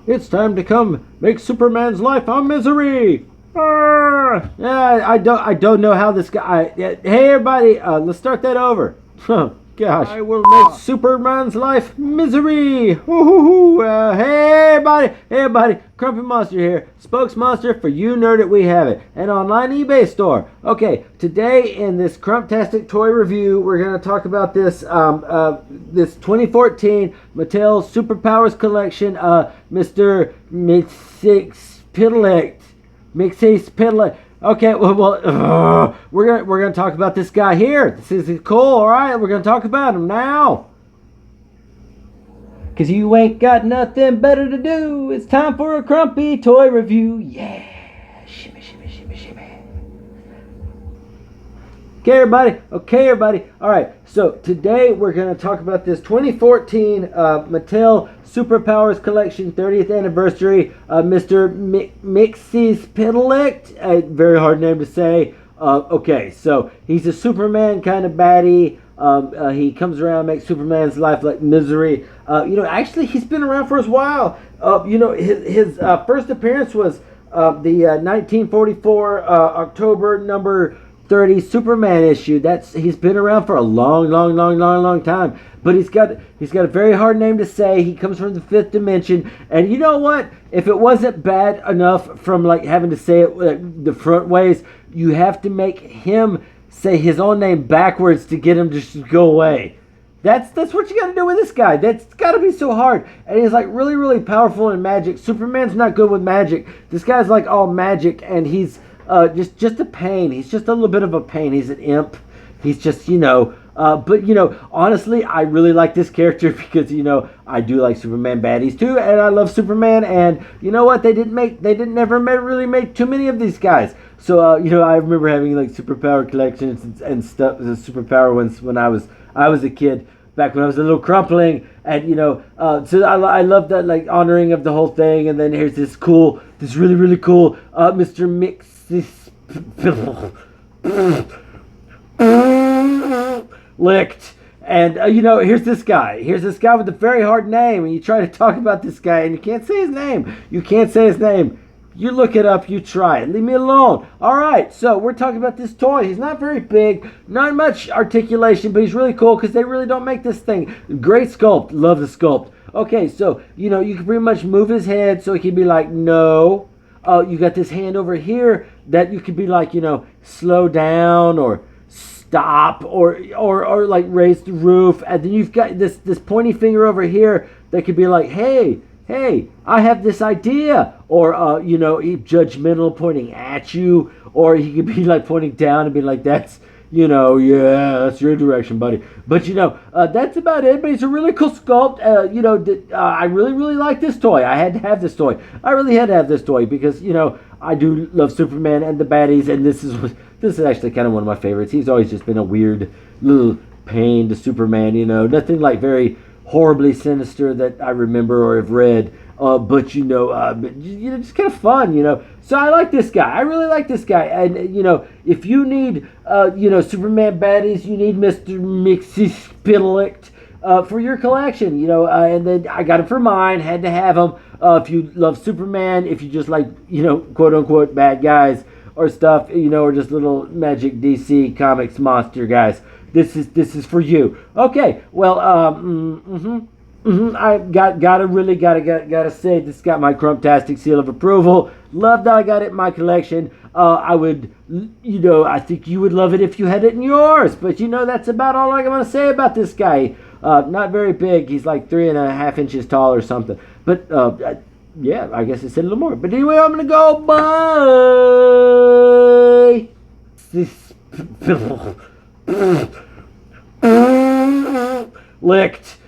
It's time to come make Superman's life a misery. Yeah, I don't know how this guy. Hey, everybody, let's start that over. Gosh, I will make Superman's life misery. Hey, everybody, Crumpy Monster here, spokesmonster for You Nerd It We Have It, an online eBay store. Okay, today in this Crumptastic Toy Review, we're going to talk about this this 2014 Mattel Superpowers Collection, Mr. Mxyzptlk. Okay, well, we're gonna talk about this guy here. This is cool. All right, we're gonna talk about him now. Cause you ain't got nothing better to do. It's time for a Crumpy toy review. Yeah, shimmy, shimmy, shimmy, shimmy. Okay, everybody. All right. So today we're gonna talk about this 2014 Mattel Superpowers Collection 30th Anniversary, Mr. Mxyzptlk, a very hard name to say. Okay, so he's a Superman kind of baddie. He comes around, makes Superman's life like misery. Actually, he's been around for a while. His first appearance was the 1944 October number 30 Superman issue. He's been around for a long time. But he's got a very hard name to say. He comes from the fifth dimension, and you know what? If it wasn't bad enough from like having to say it the front ways, you have to make him say his own name backwards to get him to just go away. That's what you got to do with this guy. That's got to be so hard. And he's like really powerful in magic. Superman's not good with magic. This guy's like all magic, and he's just a pain. He's just a little bit of a pain. He's an imp. He's just but honestly, I really like this character because I do like Superman baddies too, and I love Superman. And you know what? They never really make too many of these guys. So I remember having like superpower collections and stuff, the superpower ones when I was a kid, back when I was a little crumpling. And so I love that like honoring of the whole thing. And then here's this really cool Mr. Mxyzptlk. Licked. And here's this guy with a very hard name, and you try to talk about this guy and you can't say his name. You look it up, you try it, leave me alone. Alright, so we're talking about this toy. He's not very big, not much articulation, but he's really cool because they really don't make this thing. Great sculpt, love the sculpt. Okay, so you can pretty much move his head so he can be like no. You got this hand over here that you could be like slow down or stop or like raise the roof. And then you've got this pointy finger over here that could be like hey, I have this idea. Or judgmental, pointing at you. Or he could be like pointing down and be like, that's that's your direction, buddy. But that's about it. But it's a really cool sculpt. I really like this toy. I had to have this toy. I really had to have this toy because I do love Superman and the baddies, and this is actually kind of one of my favorites. He's always just been a weird little pain to Superman. Nothing like very horribly sinister that I remember or have read. But just kind of fun. So I like this guy. I really like this guy. And if you need Superman baddies, you need Mr. Mxyzptlk for your collection. And then I got him for mine. Had to have him. If you love Superman, if you just like quote unquote bad guys or stuff, or just little magic DC comics monster guys, this is for you. Okay. Well, I gotta say this got my Crumptastic seal of approval. Love that I got it in my collection. I would, I think you would love it if you had it in yours. But that's about all I'm gonna say about this guy. Not very big. He's like 3.5 inches tall or something. But yeah, I guess I said a little more. But anyway, I'm gonna go. Bye. Licked.